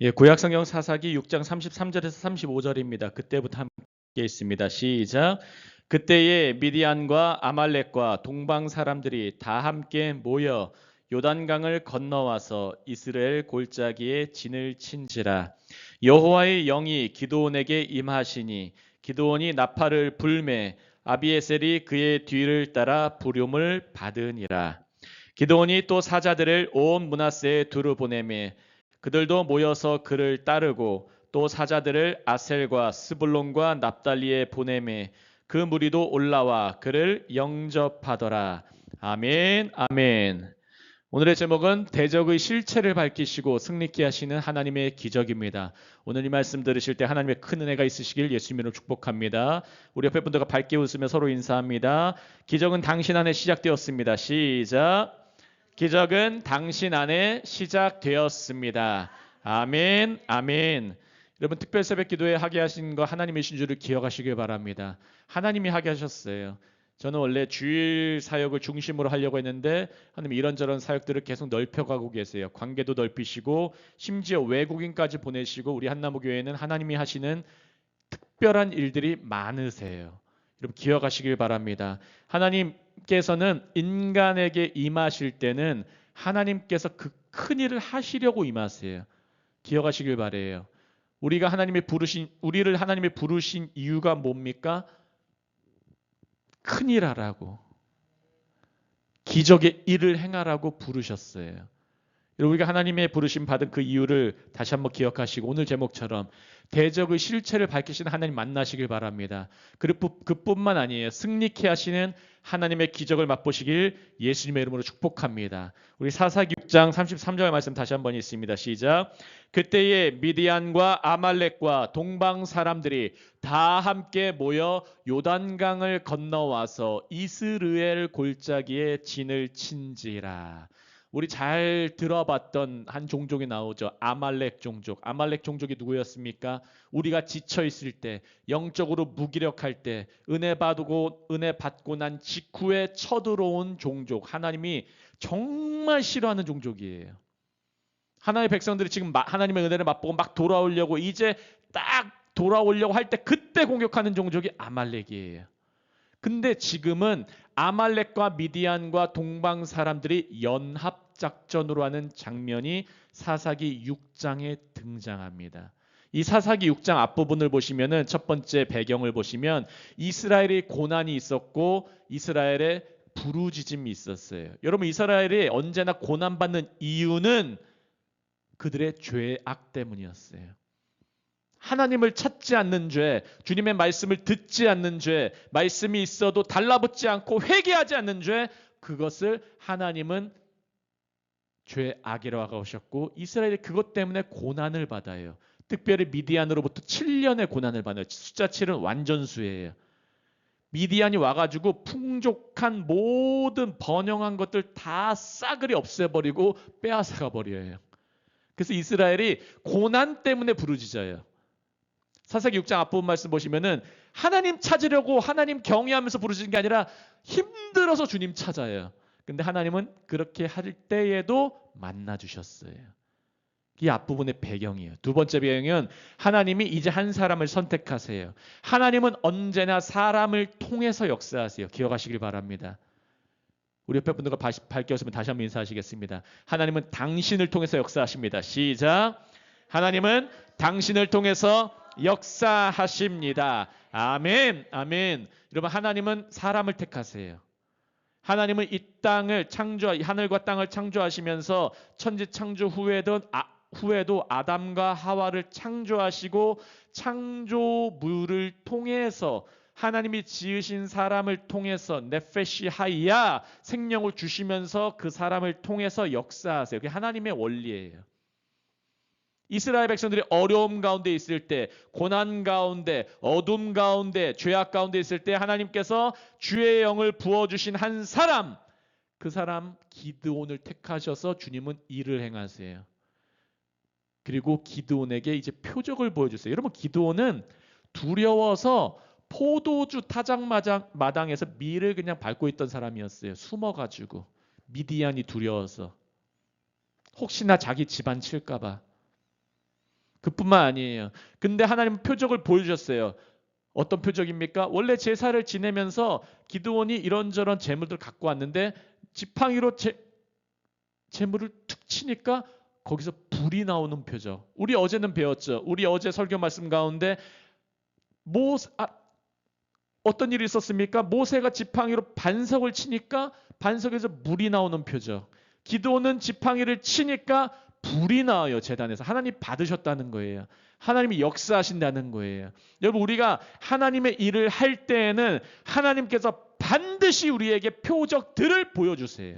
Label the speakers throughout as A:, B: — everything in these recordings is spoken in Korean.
A: 구약성경 사사기 6장 33절에서 35절입니다. 그때부터 함께 있습니다. 시작. 그때에 미디안과 아말렉과 동방 사람들이 다 함께 모여 요단강을 건너와서 이스라엘 골짜기에 진을 친지라. 여호와의 영이 기드온에게 임하시니 기드온이 나팔을 불매 아비에셀이 그의 뒤를 따라 부름을 받으니라. 기드온이 또 사자들을 온 므낫세에 두루 보내매 그들도 모여서 그를 따르고 또 사자들을 아셀과 스불론과 납달리에 보내매 그 무리도 올라와 그를 영접하더라. 아멘, 아멘. 오늘의 제목은 대적의 실체를 밝히시고 승리케 하시는 하나님의 기적입니다. 오늘 이 말씀 들으실 때 하나님의 큰 은혜가 있으시길 예수님으로 축복합니다. 우리 옆에 분들과 밝게 웃으며 서로 인사합니다. 기적은 당신 안에 시작되었습니다. 시작. 기적은 당신 안에 시작되었습니다. 아멘, 아멘. 여러분 특별 새벽 기도에 하게 하신 거 하나님이신 줄을 기억하시길 바랍니다. 하나님이 하게 하셨어요. 저는 원래 주일 사역을 중심으로 하려고 했는데 하나님 이런저런 사역들을 계속 넓혀가고 계세요. 관계도 넓히시고 심지어 외국인까지 보내시고 우리 한나무교회는 하나님이 하시는 특별한 일들이 많으세요. 여러분 기억하시길 바랍니다. 하나님께서는 인간에게 임하실 때는 하나님께서 그 큰 일을 하시려고 임하세요. 기억하시길 바래요. 우리를 하나님이 부르신 이유가 뭡니까? 큰 일 하라고. 기적의 일을 행하라고 부르셨어요. 우리가 하나님의 부르심 받은 그 이유를 다시 한번 기억하시고 오늘 제목처럼 대적의 실체를 밝히시는 하나님 만나시길 바랍니다. 그리고 그뿐만 아니에요. 승리케 하시는 하나님의 기적을 맛보시길 예수님의 이름으로 축복합니다. 우리 사사기 6장 33절 말씀 다시 한번 있습니다. 시작. 그때에 미디안과 아말렉과 동방 사람들이 다 함께 모여 요단강을 건너와서 이스라엘 골짜기에 진을 친지라. 우리 잘 들어봤던 한 종족이 나오죠. 아말렉 종족. 아말렉 종족이 누구였습니까? 우리가 지쳐 있을 때, 영적으로 무기력할 때, 은혜 받고 난 직후에 쳐들어온 종족. 하나님이 정말 싫어하는 종족이에요. 하나님의 백성들이 지금 하나님의 은혜를 맛보고 막 돌아오려고 이제 딱 돌아오려고 할 때 그때 공격하는 종족이 아말렉이에요. 근데 지금은 아말렉과 미디안과 동방 사람들이 연합 작전으로 하는 장면이 사사기 6장에 등장합니다. 이 사사기 6장 앞부분을 보시면은 첫 번째 배경을 보시면 이스라엘의 고난이 있었고 이스라엘의 부르짖음이 있었어요. 여러분 이스라엘이 언제나 고난받는 이유는 그들의 죄악 때문이었어요. 하나님을 찾지 않는 죄, 주님의 말씀을 듣지 않는 죄, 말씀이 있어도 달라붙지 않고 회개하지 않는 죄, 그것을 하나님은 죄악이라고 하셨고 이스라엘이 그것 때문에 고난을 받아요. 특별히 미디안으로부터 7년의 고난을 받아요. 숫자 7은 완전수예요. 미디안이 와가지고 풍족한 모든 번영한 것들 다 싸그리 없애버리고 빼앗아가 버려요. 그래서 이스라엘이 고난 때문에 부르짖어요. 사사기 6장 앞부분 말씀 보시면은 하나님 찾으려고 하나님 경외하면서 부르짖는 게 아니라 힘들어서 주님 찾아요. 근데 하나님은 그렇게 할 때에도 만나 주셨어요. 이 앞부분의 배경이에요. 두 번째 배경은 하나님이 이제 한 사람을 선택하세요. 하나님은 언제나 사람을 통해서 역사하세요. 기억하시길 바랍니다. 우리 옆에 분들과 밝게 웃으면 다시 한번 인사하시겠습니다. 하나님은 당신을 통해서 역사하십니다. 시작. 하나님은 당신을 통해서 역사하십니다. 아멘, 아멘. 여러분 하나님은 사람을 택하세요. 하나님은 이 땅을 하늘과 땅을 창조하시면서 천지 창조 후에도 아담과 하와를 창조하시고 창조물을 통해서 하나님이 지으신 사람을 통해서 네페시 하이야 생명을 주시면서 그 사람을 통해서 역사하세요. 그게 하나님의 원리예요. 이스라엘 백성들이 어려움 가운데 있을 때, 고난 가운데, 어둠 가운데, 죄악 가운데 있을 때 하나님께서 주의 영을 부어주신 한 사람, 그 사람 기드온을 택하셔서 주님은 일을 행하세요. 그리고 기드온에게 이제 표적을 보여주세요. 여러분 기드온은 두려워서 포도주 타작마당에서 밀을 그냥 밟고 있던 사람이었어요. 숨어가지고 미디안이 두려워서 혹시나 자기 집안 칠까 봐. 그뿐만 아니에요. 근데 하나님은 표적을 보여주셨어요. 어떤 표적입니까? 원래 제사를 지내면서 기드온이 이런저런 재물들 갖고 왔는데 지팡이로 재물을 툭 치니까 거기서 불이 나오는 표적. 우리 어제는 배웠죠. 우리 어제 설교 말씀 가운데 어떤 일이 있었습니까? 모세가 지팡이로 반석을 치니까 반석에서 물이 나오는 표적. 기드온은 지팡이를 치니까 불이 나와요. 제단에서. 하나님 받으셨다는 거예요. 하나님이 역사하신다는 거예요. 여러분, 우리가 하나님의 일을 할 때에는 하나님께서 반드시 우리에게 표적들을 보여주세요.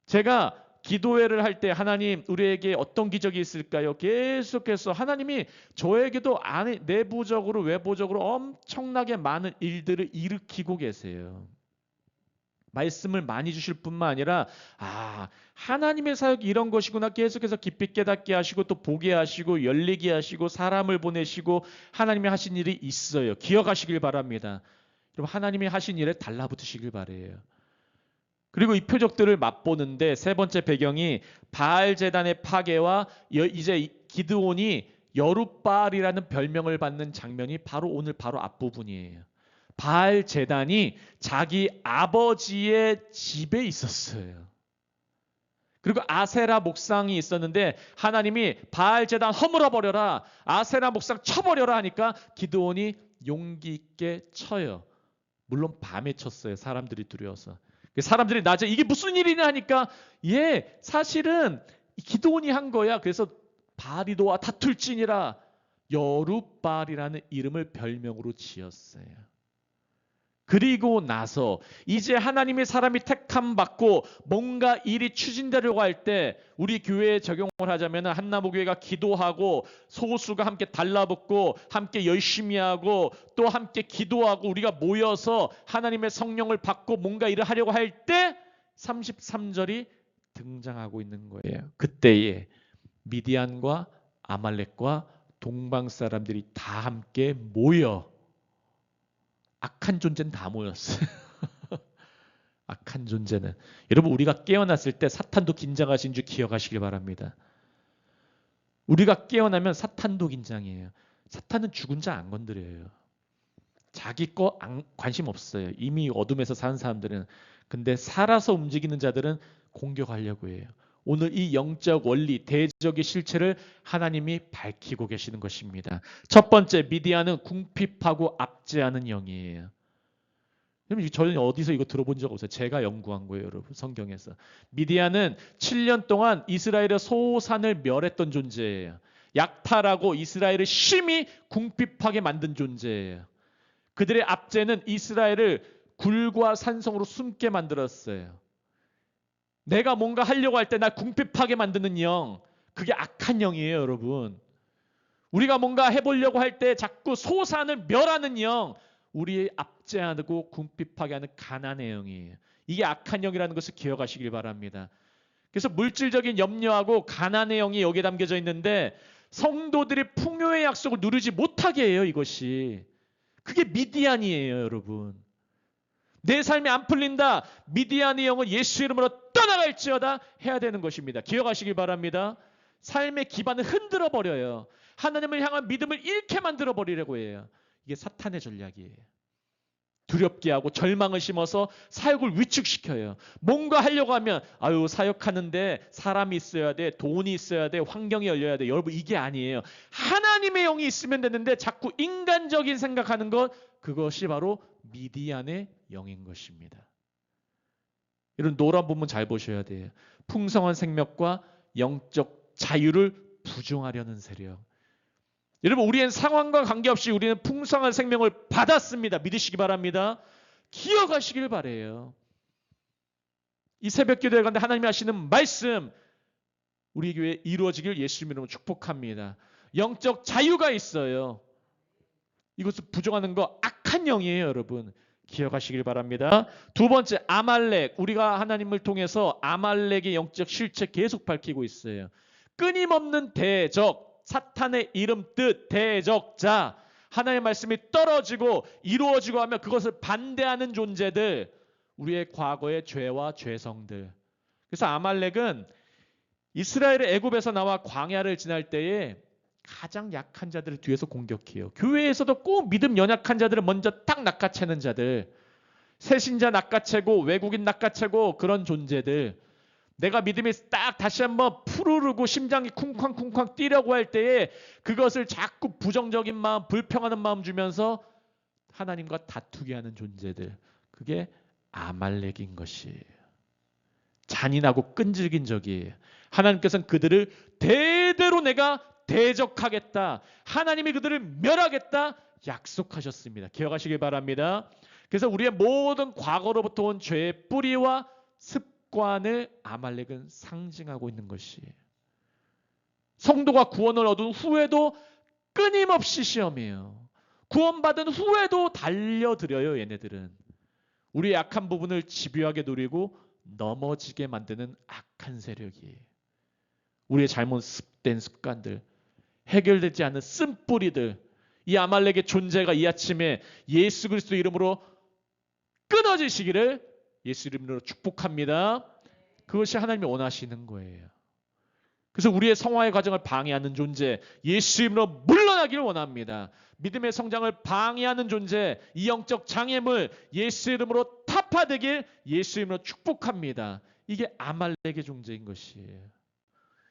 A: 제가 기도회를 할 때 하나님 우리에게 어떤 기적이 있을까요? 계속해서 하나님이 저에게도 내부적으로 외부적으로 엄청나게 많은 일들을 일으키고 계세요. 말씀을 많이 주실 뿐만 아니라 하나님의 사역이 이런 것이구나 계속해서 깊이 깨닫게 하시고 또 보게 하시고 열리게 하시고 사람을 보내시고 하나님이 하신 일이 있어요. 기억하시길 바랍니다. 여러분, 하나님이 하신 일에 달라붙으시길 바라요. 그리고 이 표적들을 맛보는데 세 번째 배경이 바알 제단의 파괴와 이제 기드온이 여룻바알이라는 별명을 받는 장면이 바로 앞부분이에요. 바알 제단이 자기 아버지의 집에 있었어요. 그리고 아세라 목상이 있었는데 하나님이 바알 제단 허물어 버려라, 아세라 목상 쳐버려라 하니까 기드온이 용기 있게 쳐요. 물론 밤에 쳤어요. 사람들이 두려워서. 사람들이 낮에 이게 무슨 일이냐 하니까 사실은 기드온이 한 거야. 그래서 바알이 너와 다툴지니라 여룻바알이라는 이름을 별명으로 지었어요. 그리고 나서 이제 하나님의 사람이 택함 받고 뭔가 일이 추진되려고 할 때 우리 교회에 적용을 하자면 한나무교회가 기도하고 소수가 함께 달라붙고 함께 열심히 하고 또 함께 기도하고 우리가 모여서 하나님의 성령을 받고 뭔가 일을 하려고 할 때 33절이 등장하고 있는 거예요. 그때에 미디안과 아말렉과 동방 사람들이 다 함께 모여 악한 존재는 다 모였어요. 악한 존재는. 여러분, 우리가 깨어났을 때 사탄도 긴장하신 줄 기억하시길 바랍니다. 우리가 깨어나면 사탄도 긴장해요. 사탄은 죽은 자 안 건드려요. 자기 거 관심 없어요. 이미 어둠에서 사는 사람들은. 근데 살아서 움직이는 자들은 공격하려고 해요. 오늘 이 영적 원리, 대적의 실체를 하나님이 밝히고 계시는 것입니다. 첫 번째, 미디안은 궁핍하고 압제하는 영이에요. 여러분, 저는 어디서 이거 들어본 적 없어요. 제가 연구한 거예요, 여러분. 성경에서. 미디안은 7년 동안 이스라엘의 소산을 멸했던 존재예요. 약탈하고 이스라엘을 심히 궁핍하게 만든 존재예요. 그들의 압제는 이스라엘을 굴과 산성으로 숨게 만들었어요. 내가 뭔가 하려고 할 때 날 궁핍하게 만드는 영, 그게 악한 영이에요, 여러분. 우리가 뭔가 해보려고 할 때 자꾸 소산을 멸하는 영, 우리의 압제하고 궁핍하게 하는 가난의 영이에요. 이게 악한 영이라는 것을 기억하시길 바랍니다. 그래서 물질적인 염려하고 가난의 영이 여기에 담겨져 있는데 성도들이 풍요의 약속을 누리지 못하게 해요, 이것이. 그게 미디안이에요, 여러분. 내 삶이 안 풀린다. 미디안의 영은 예수 이름으로 떠나갈지어다 해야 되는 것입니다. 기억하시길 바랍니다. 삶의 기반을 흔들어 버려요. 하나님을 향한 믿음을 잃게 만들어 버리려고 해요. 이게 사탄의 전략이에요. 두렵게 하고 절망을 심어서 사역을 위축시켜요. 뭔가 하려고 하면 사역하는데 사람이 있어야 돼, 돈이 있어야 돼, 환경이 열려야 돼. 여러분, 이게 아니에요. 하나님의 영이 있으면 되는데 자꾸 인간적인 생각하는 것, 그것이 바로 미디안의 영인 것입니다. 이런 노란 부분 잘 보셔야 돼요. 풍성한 생명과 영적 자유를 부정하려는 세력. 여러분, 우리의 상황과 관계없이 우리는 풍성한 생명을 받았습니다. 믿으시기 바랍니다. 기억하시길 바라요. 이 새벽 기도에 가는데 하나님이 하시는 말씀, 우리 교회에 이루어지길 예수님 이름으로 축복합니다. 영적 자유가 있어요. 이것을 부정하는 거 악한 영이에요, 여러분. 기억하시길 바랍니다. 두 번째, 아말렉. 우리가 하나님을 통해서 아말렉의 영적 실체 계속 밝히고 있어요. 끊임없는 대적, 사탄의 이름 뜻 대적자, 하나님의 말씀이 떨어지고 이루어지고 하면 그것을 반대하는 존재들, 우리의 과거의 죄와 죄성들. 그래서 아말렉은 이스라엘의 애굽에서 나와 광야를 지날 때에 가장 약한 자들을 뒤에서 공격해요. 교회에서도 꼭 믿음 연약한 자들을 먼저 딱 낚아채는 자들, 새신자 낚아채고 외국인 낚아채고 그런 존재들, 내가 믿음이 딱 다시 한번 푸르르고 심장이 쿵쾅쿵쾅 뛰려고 할 때에 그것을 자꾸 부정적인 마음, 불평하는 마음 주면서 하나님과 다투게 하는 존재들, 그게 아말렉인 것이에요. 잔인하고 끈질긴 적이에요. 하나님께서는 그들을 대대로 내가 대적하겠다, 하나님이 그들을 멸하겠다 약속하셨습니다. 기억하시기 바랍니다. 그래서 우리의 모든 과거로부터 온 죄의 뿌리와 습관을 아말렉은 상징하고 있는 것이에요. 성도가 구원을 얻은 후에도 끊임없이 시험이에요. 구원받은 후에도 달려들어요. 얘네들은 우리의 약한 부분을 집요하게 노리고 넘어지게 만드는 악한 세력이에요. 우리의 잘못된 습관들, 해결되지 않은 쓴뿌리들, 이 아말렉의 존재가 이 아침에 예수 그리스도 이름으로 끊어지시기를 예수 이름으로 축복합니다. 그것이 하나님이 원하시는 거예요. 그래서 우리의 성화의 과정을 방해하는 존재, 예수 이름으로 물러나기를 원합니다. 믿음의 성장을 방해하는 존재, 이 영적 장애물 예수 이름으로 타파되길 예수 이름으로 축복합니다. 이게 아말렉의 존재인 것이에요.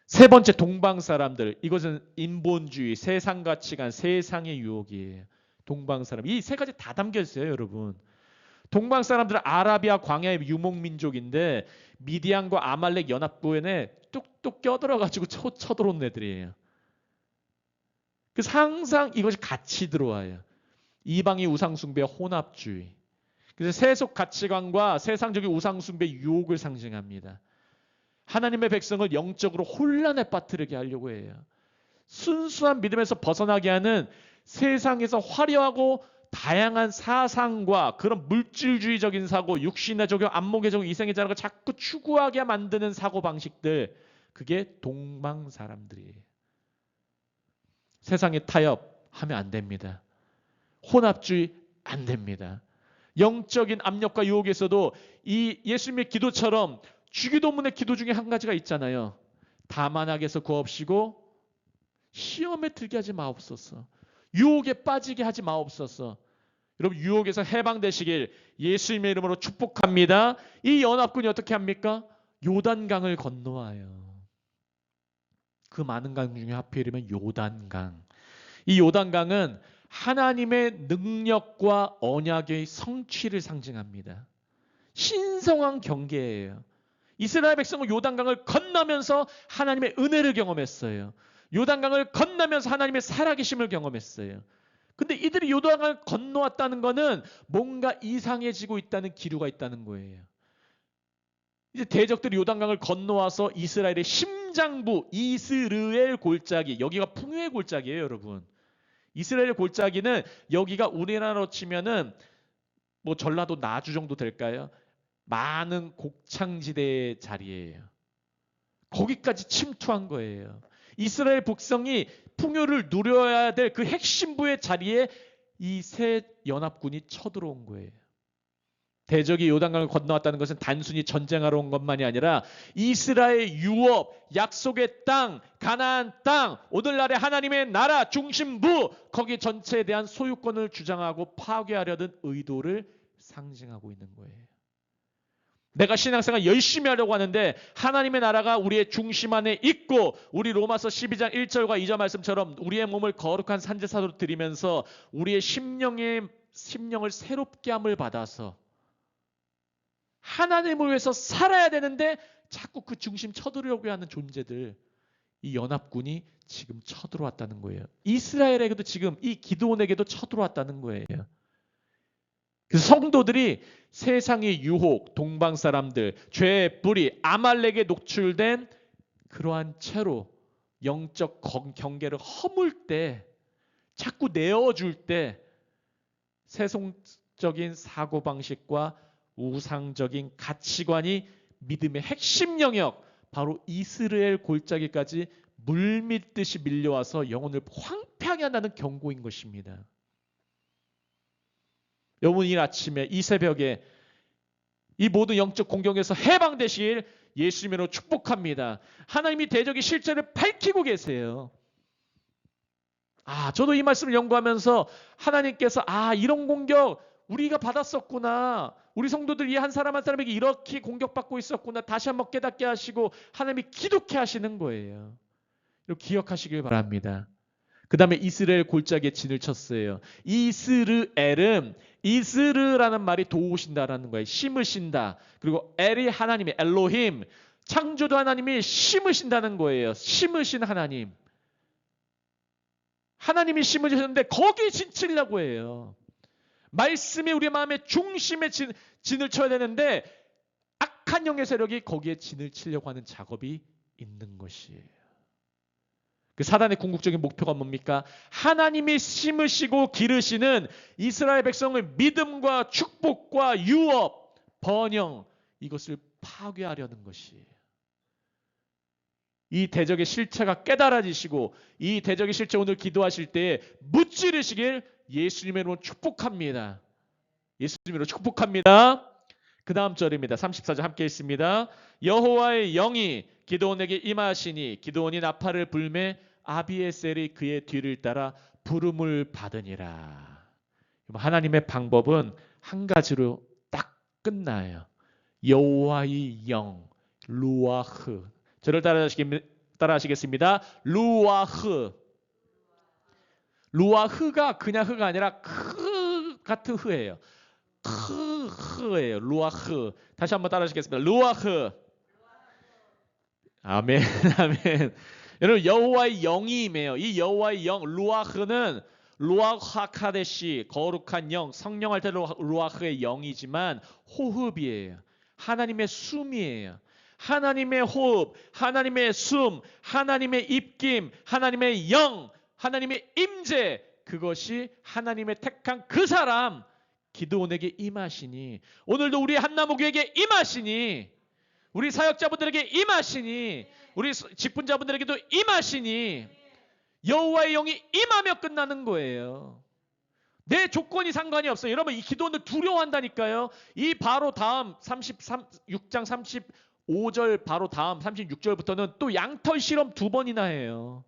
A: 세 번째, 동방 사람들. 이것은 인본주의, 세상 가치관, 세상의 유혹이에요. 동방 사람. 이 세 가지 다 담겨 있어요, 여러분. 동방 사람들은 아라비아 광야의 유목민족인데 미디안과 아말렉 연합구에 뚝뚝 껴들어가지고 쳐들어온 애들이에요. 그래서 항상 이것이 같이 들어와요. 이방의 우상숭배, 혼합주의. 그래서 세속 가치관과 세상적인 우상숭배 유혹을 상징합니다. 하나님의 백성을 영적으로 혼란에 빠뜨리게 하려고 해요. 순수한 믿음에서 벗어나게 하는 세상에서 화려하고 다양한 사상과 그런 물질주의적인 사고, 육신의 적용, 안목의 적용, 이생의 자라가 자꾸 추구하게 만드는 사고방식들, 그게 동방 사람들이에요. 세상에 타협하면 안 됩니다. 혼합주의 안 됩니다. 영적인 압력과 유혹에서도 이 예수님의 기도처럼 주기도문의 기도 중에 한 가지가 있잖아요. 다만하게서 구하옵시고 시험에 들게 하지 마옵소서. 유혹에 빠지게 하지 마옵소서. 여러분, 유혹에서 해방되시길 예수님의 이름으로 축복합니다. 이 연합군이 어떻게 합니까? 요단강을 건너와요. 그 많은 강 중에 하필이면 요단강. 이 요단강은 하나님의 능력과 언약의 성취를 상징합니다. 신성한 경계예요. 이스라엘 백성은 요단강을 건너면서 하나님의 은혜를 경험했어요. 요단강을 건너면서 하나님의 살아계심을 경험했어요. 근데 이들이 요단강을 건너왔다는 것은 뭔가 이상해지고 있다는 기류가 있다는 거예요. 이제 대적들이 요단강을 건너와서 이스라엘의 심장부 이스르엘 골짜기, 여기가 풍요의 골짜기예요, 여러분. 이스라엘 골짜기는 여기가 우리나라로 치면은 뭐 전라도 나주 정도 될까요? 많은 곡창지대의 자리예요. 거기까지 침투한 거예요. 이스라엘 백성이 풍요를 누려야 될 그 핵심부의 자리에 이 세 연합군이 쳐들어온 거예요. 대적이 요단강을 건너왔다는 것은 단순히 전쟁하러 온 것만이 아니라 이스라엘 유업, 약속의 땅, 가나안 땅, 오늘날의 하나님의 나라 중심부, 거기 전체에 대한 소유권을 주장하고 파괴하려는 의도를 상징하고 있는 거예요. 내가 신앙생활 열심히 하려고 하는데 하나님의 나라가 우리의 중심 안에 있고, 우리 로마서 12장 1절과 2절 말씀처럼 우리의 몸을 거룩한 산제사로 드리면서 우리의 심령을 새롭게 함을 받아서 하나님을 위해서 살아야 되는데 자꾸 그 중심 쳐들으려고 하는 존재들, 이 연합군이 지금 쳐들어왔다는 거예요. 이스라엘에게도 지금 이 기드온에게도 쳐들어왔다는 거예요. 그래서 성도들이 세상의 유혹, 동방 사람들, 죄의 뿌리, 아말렉에 노출된 그러한 채로 영적 경계를 허물 때, 자꾸 내어줄 때 세속적인 사고방식과 우상적인 가치관이 믿음의 핵심 영역, 바로 이스라엘 골짜기까지 물밀듯이 밀려와서 영혼을 황폐하게 한다는 경고인 것입니다. 여러분, 이 아침에 이 새벽에 이 모든 영적 공격에서 해방되실 예수님으로 축복합니다. 하나님이 대적의 실체를 밝히고 계세요. 저도 이 말씀을 연구하면서 하나님께서 이런 공격 우리가 받았었구나. 우리 성도들 이 한 사람 한 사람에게 이렇게 공격받고 있었구나. 다시 한번 깨닫게 하시고 하나님이 기독해 하시는 거예요. 이렇게 기억하시길 바랍니다. 그 다음에 이스라엘 골짜기에 진을 쳤어요. 이스르라는 말이 도우신다라는 거예요. 심으신다. 그리고 엘이 하나님의 엘로힘, 창조주 하나님이 심으신다는 거예요. 심으신 하나님. 하나님이 심으셨는데 거기에 진 치려고 해요. 말씀이 우리 마음의 중심에 진을 쳐야 되는데 악한 영의 세력이 거기에 진을 치려고 하는 작업이 있는 것이에요. 그 사단의 궁극적인 목표가 뭡니까? 하나님이 심으시고 기르시는 이스라엘 백성을 믿음과 축복과 유업, 번영 이것을 파괴하려는 것이에요. 이 대적의 실체가 깨달아지시고 이 대적의 실체 오늘 기도하실 때에 무찌르시길 예수님의 이름으로 축복합니다. 예수님으로 축복합니다. 그 다음 절입니다. 34절 함께 있습니다. 여호와의 영이 기드온에게 임하시니 기드온이 나팔을 불매 아비에셀이 그의 뒤를 따라 부름을 받으니라. 하나님의 방법은 한 가지로 딱 끝나요. 여호와의 영, 루아흐. 저를 따라하시겠습니다. 루아흐. 루아흐가 그냥 흐가 아니라 크 같은 흐예요. 흐예요. 루아흐. 다시 한번 따라하시겠습니다. 루아흐. 아멘. 아멘. 여러분 여호와의 영이 임해요. 이 여호와의 영 루아흐는 루아하카데시 거룩한 영 성령할 때 루아흐의 영이지만 호흡이에요. 하나님의 숨이에요. 하나님의 호흡, 하나님의 숨, 하나님의 입김, 하나님의 영, 하나님의 임재 그것이 하나님의 택한 그 사람 기드온에게 임하시니 오늘도 우리 한나무교에게 임하시니 우리 사역자분들에게 임하시니 우리 직분자분들에게도 임하시니 여호와의 영이 임하며 끝나는 거예요. 내 조건이 상관이 없어요. 여러분 이 기도원들 두려워한다니까요. 이 바로 다음 6장 35절 바로 다음 36절부터는 또 양털 실험 2번이나 해요.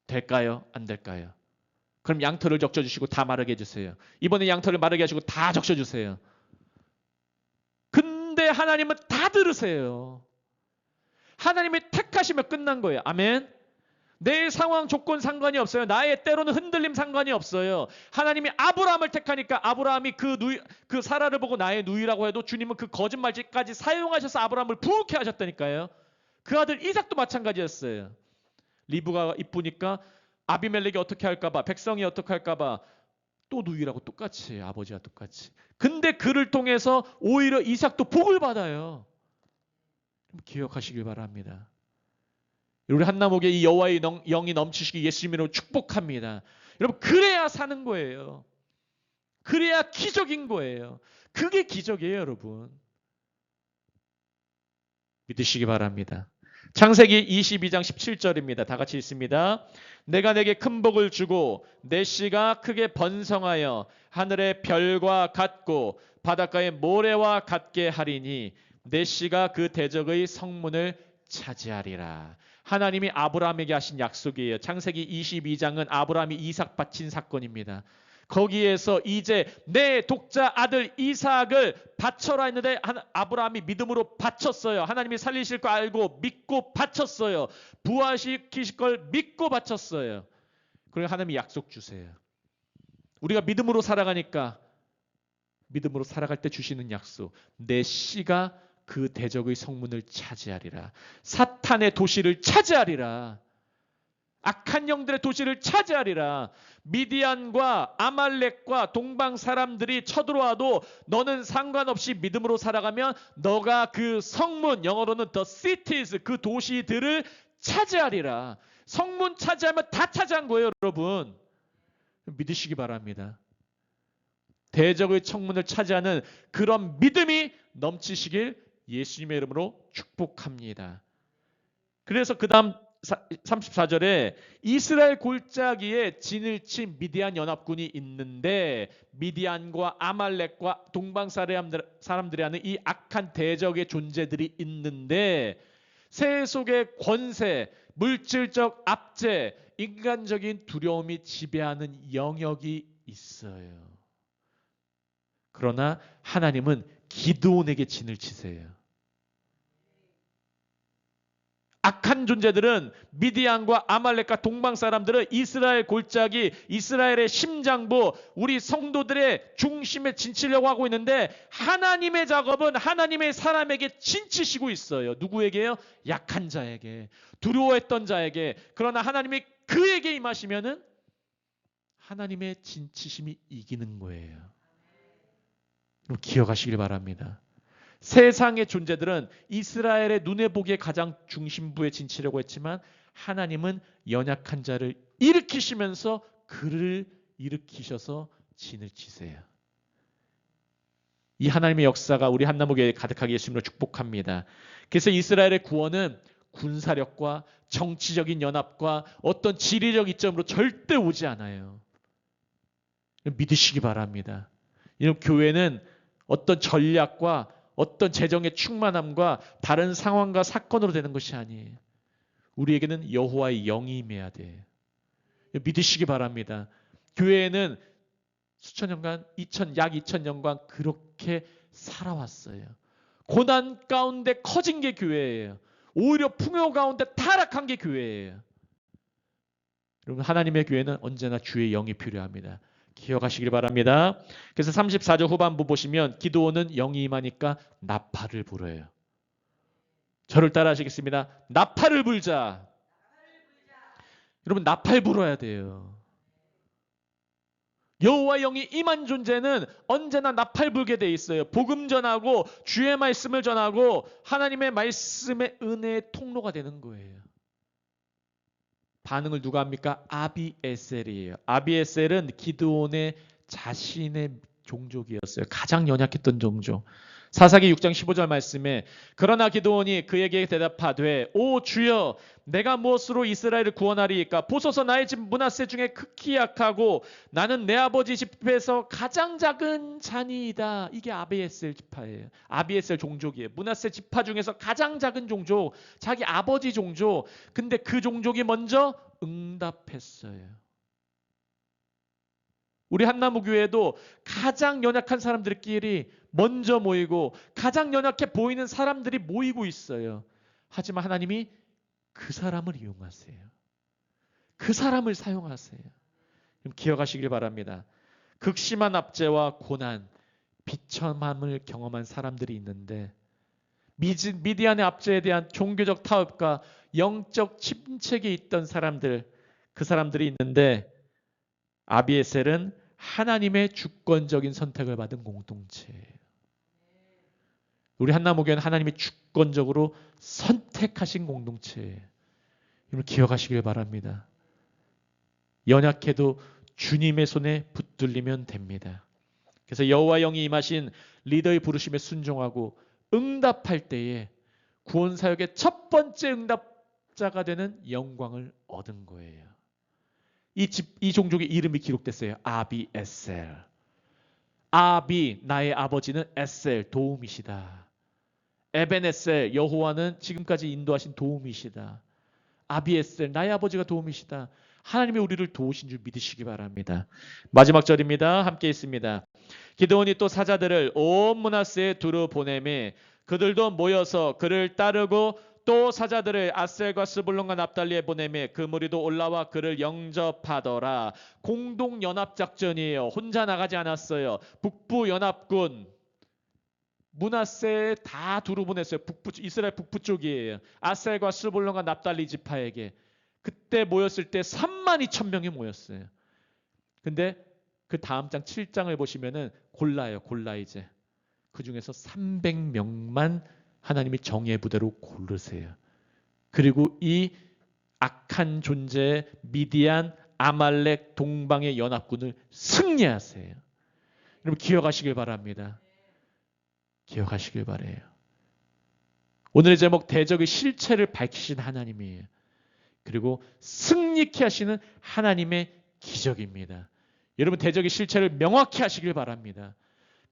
A: 될까요? 안 될까요? 그럼 양털을 적셔주시고 다 마르게 해주세요. 이번에 양털을 마르게 하시고 다 적셔주세요. 근데 하나님은 다 들으세요. 하나님이 택하시면 끝난 거예요. 아멘. 내 상황 조건 상관이 없어요. 나의 때로는 흔들림 상관이 없어요. 하나님이 아브라함을 택하니까 아브라함이 그 사라를 보고 나의 누이라고 해도 주님은 그 거짓말까지 사용하셔서 아브라함을 부흥케 하셨다니까요. 그 아들 이삭도 마찬가지였어요. 리브가 이쁘니까 아비멜렉이 어떻게 할까봐 백성이 어떻게 할까봐 또 누이라고 똑같이 해요. 아버지와 똑같이. 근데 그를 통해서 오히려 이삭도 복을 받아요. 기억하시길 바랍니다. 우리 한나목에 이 여호와의 영이 넘치시기 예수님으로 축복합니다. 여러분 그래야 사는 거예요. 그래야 기적인 거예요. 그게 기적이에요, 여러분. 믿으시기 바랍니다. 창세기 22장 17절입니다. 다 같이 읽습니다. 내가 내게 큰 복을 주고 내 씨가 크게 번성하여 하늘의 별과 같고 바닷가의 모래와 같게 하리니 내 씨가 그 대적의 성문을 차지하리라. 하나님이 아브라함에게 하신 약속이에요. 창세기 22장은 아브라함이 이삭 바친 사건입니다. 거기에서 이제 내 독자 아들 이삭을 바쳐라 했는데 아브라함이 믿음으로 바쳤어요. 하나님이 살리실 거 알고 믿고 바쳤어요. 부활시키실 걸 믿고 바쳤어요. 그리고 하나님이 약속 주세요. 우리가 믿음으로 살아가니까 믿음으로 살아갈 때 주시는 약속. 내 씨가 그 대적의 성문을 차지하리라. 사탄의 도시를 차지하리라. 악한 영들의 도시를 차지하리라. 미디안과 아말렉과 동방 사람들이 쳐들어와도 너는 상관없이 믿음으로 살아가면 너가 그 성문, 영어로는 the cities, 그 도시들을 차지하리라. 성문 차지하면 다 차지한 거예요, 여러분. 믿으시기 바랍니다. 대적의 성문을 차지하는 그런 믿음이 넘치시길 예수님의 이름으로 축복합니다. 그래서 그 다음 34절에 이스라엘 골짜기에 진을 친 미디안 연합군이 있는데 미디안과 아말렉과 동방 사람들이 하는 이 악한 대적의 존재들이 있는데 세속의 권세, 물질적 압제, 인간적인 두려움이 지배하는 영역이 있어요. 그러나 하나님은 기드온에게 진을 치세요. 악한 존재들은 미디안과 아말렉과 동방 사람들은 이스라엘 골짜기, 이스라엘의 심장부, 우리 성도들의 중심에 진치려고 하고 있는데 하나님의 작업은 하나님의 사람에게 진치시고 있어요. 누구에게요? 약한 자에게, 두려워했던 자에게. 그러나 하나님이 그에게 임하시면은 하나님의 진치심이 이기는 거예요. 기억하시길 바랍니다. 세상의 존재들은 이스라엘의 눈에 보기에 가장 중심부에 진치려고 했지만 하나님은 연약한 자를 일으키시면서 그를 일으키셔서 진을 치세요. 이 하나님의 역사가 우리 한나무교회에 가득하게 예수님으로 축복합니다. 그래서 이스라엘의 구원은 군사력과 정치적인 연합과 어떤 지리적 이점으로 절대 오지 않아요. 믿으시기 바랍니다. 이런 교회는 어떤 전략과 어떤 재정의 충만함과 다른 상황과 사건으로 되는 것이 아니에요. 우리에게는 여호와의 영이 임해야 돼요. 믿으시기 바랍니다. 교회에는 수천 년간, 약 2000년간 그렇게 살아왔어요. 고난 가운데 커진 게 교회예요. 오히려 풍요 가운데 타락한 게 교회예요. 여러분, 하나님의 교회는 언제나 주의 영이 필요합니다. 기억하시길 바랍니다. 그래서 34절 후반부 보시면 기드온은 영이 임하니까 나팔을 불어요. 저를 따라 하시겠습니다. 나팔을 불자. 여러분, 나팔 불어야 돼요. 여호와 영이 임한 존재는 언제나 나팔 불게 돼 있어요. 복음 전하고 주의 말씀을 전하고 하나님의 말씀의 은혜의 통로가 되는 거예요. 반응을 누가 합니까? 아비에셀이에요. 아비에셀은 기드온의 자신의 종족이었어요. 가장 연약했던 종족. 사사기 6장 15절 말씀에 그러나 기드온이 그에게 대답하되 오 주여 내가 무엇으로 이스라엘을 구원하리이까 보소서 나의 집 므낫세 중에 극히 약하고 나는 내 아버지 집에서 가장 작은 자니이다. 이게 아비에셀 지파예요. 아비에셀 종족이에요. 므낫세 지파 중에서 가장 작은 종족, 자기 아버지 종족. 근데 그 종족이 먼저 응답했어요. 우리 한나무교회도 가장 연약한 사람들끼리 먼저 모이고 가장 연약해 보이는 사람들이 모이고 있어요. 하지만 하나님이 그 사람을 이용하세요. 그 사람을 사용하세요. 기억하시길 바랍니다. 극심한 압제와 고난, 비참함을 경험한 사람들이 있는데 미디안의 압제에 대한 종교적 타협과 영적 침체기에 있던 사람들, 그 사람들이 있는데 아비에셀은 하나님의 주권적인 선택을 받은 공동체예요. 우리 한나무교회는 하나님이 주권적으로 선택하신 공동체예요. 이걸 기억하시길 바랍니다. 연약해도 주님의 손에 붙들리면 됩니다. 그래서 여호와 영이 임하신 리더의 부르심에 순종하고 응답할 때에 구원사역의 첫 번째 응답자가 되는 영광을 얻은 거예요. 이 종족의 이름이 기록됐어요. 아비에셀. 아비, 나의 아버지는 에셀, 도움이시다. 에벤에셀, 여호와는 지금까지 인도하신 도움이시다. 아비에셀, 나의 아버지가 도움이시다. 하나님이 우리를 도우신 줄 믿으시기 바랍니다. 마지막 절입니다. 함께 있습니다. 기드온이 또 사자들을 온 므낫세에 두루 보내매 그들도 모여서 그를 따르고 또 사자들을 아셀과 스불론과 납달리에 보내매 그 무리도 올라와 그를 영접하더라. 공동연합작전이에요. 혼자 나가지 않았어요. 북부연합군 므낫세에 다 두루 보냈어요. 이스라엘 북부 쪽이에요. 아셀과 스불론과 납달리 지파에게. 그때 모였을 때 32,000명이 모였어요. 근데 그 다음 장 7장을 보시면은 골라 이제. 그 중에서 300명만 하나님이 정예 부대로 고르세요. 그리고 이 악한 존재의 미디안, 아말렉, 동방의 연합군을 승리하세요. 여러분 기억하시길 바랍니다. 기억하시길 바래요. 오늘의 제목 대적의 실체를 밝히신 하나님이에요. 그리고 승리케 하시는 하나님의 기적입니다. 여러분 대적의 실체를 명확히 하시길 바랍니다.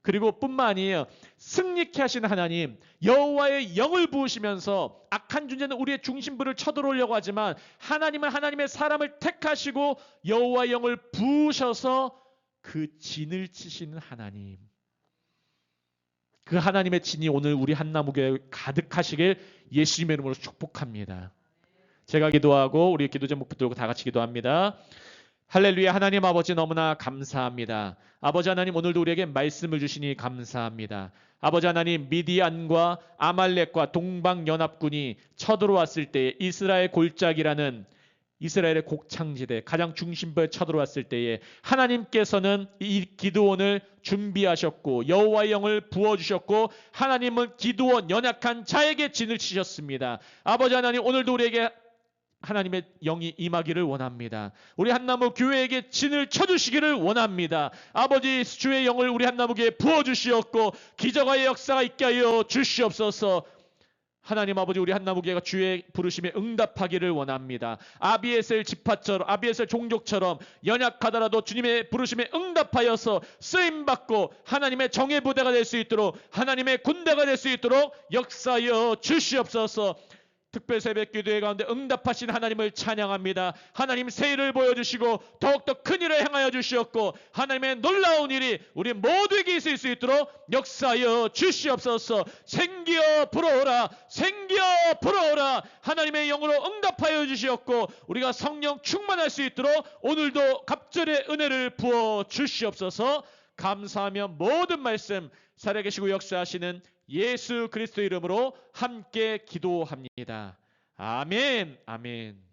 A: 그리고 뿐만 아니에요. 승리케 하신 하나님, 여호와의 영을 부으시면서 악한 존재는 우리의 중심부를 쳐들어오려고 하지만 하나님은 하나님의 사람을 택하시고 여호와의 영을 부으셔서 그 진을 치시는 하나님. 그 하나님의 진이 오늘 우리 한나무교회에 가득하시길 예수님의 이름으로 축복합니다. 제가 기도하고 우리 기도 제목 붙들고 다 같이 기도합니다. 할렐루야. 하나님 아버지 너무나 감사합니다. 아버지 하나님 오늘도 우리에게 말씀을 주시니 감사합니다. 아버지 하나님 미디안과 아말렉과 동방연합군이 쳐들어왔을 때 이스라엘 골짜기라는 이스라엘의 곡창지대 가장 중심부에 쳐들어왔을 때에 하나님께서는 이 기드온을 준비하셨고 여호와의 영을 부어주셨고 하나님은 기드온 연약한 자에게 진을 치셨습니다. 아버지 하나님 오늘도 우리에게 하나님의 영이 임하기를 원합니다. 우리 한나무 교회에게 진을 쳐주시기를 원합니다. 아버지 주의 영을 우리 한나무 교회에 부어주시었고 기적의 역사가 있게 하여 주시옵소서. 하나님 아버지 우리 한나무 교회가 주의 부르심에 응답하기를 원합니다. 아비에셀 지파처럼 아비에셀 종족처럼 연약하더라도 주님의 부르심에 응답하여서 쓰임받고 하나님의 정예 부대가 될 수 있도록 하나님의 군대가 될 수 있도록 역사하여 주시옵소서. 특별 새벽 기도회 가운데 응답하신 하나님을 찬양합니다. 하나님 새 일을 보여주시고 더욱더 큰 일을 행하여 주시었고 하나님의 놀라운 일이 우리 모두에게 있을 수 있도록 역사하여 주시옵소서. 생기어 불어오라 생기어 불어오라. 하나님의 영으로 응답하여 주시었고 우리가 성령 충만할 수 있도록 오늘도 갑절의 은혜를 부어 주시옵소서. 감사하며 모든 말씀 살아계시고 역사하시는 예수 그리스도 이름으로 함께 기도합니다. 아멘. 아멘.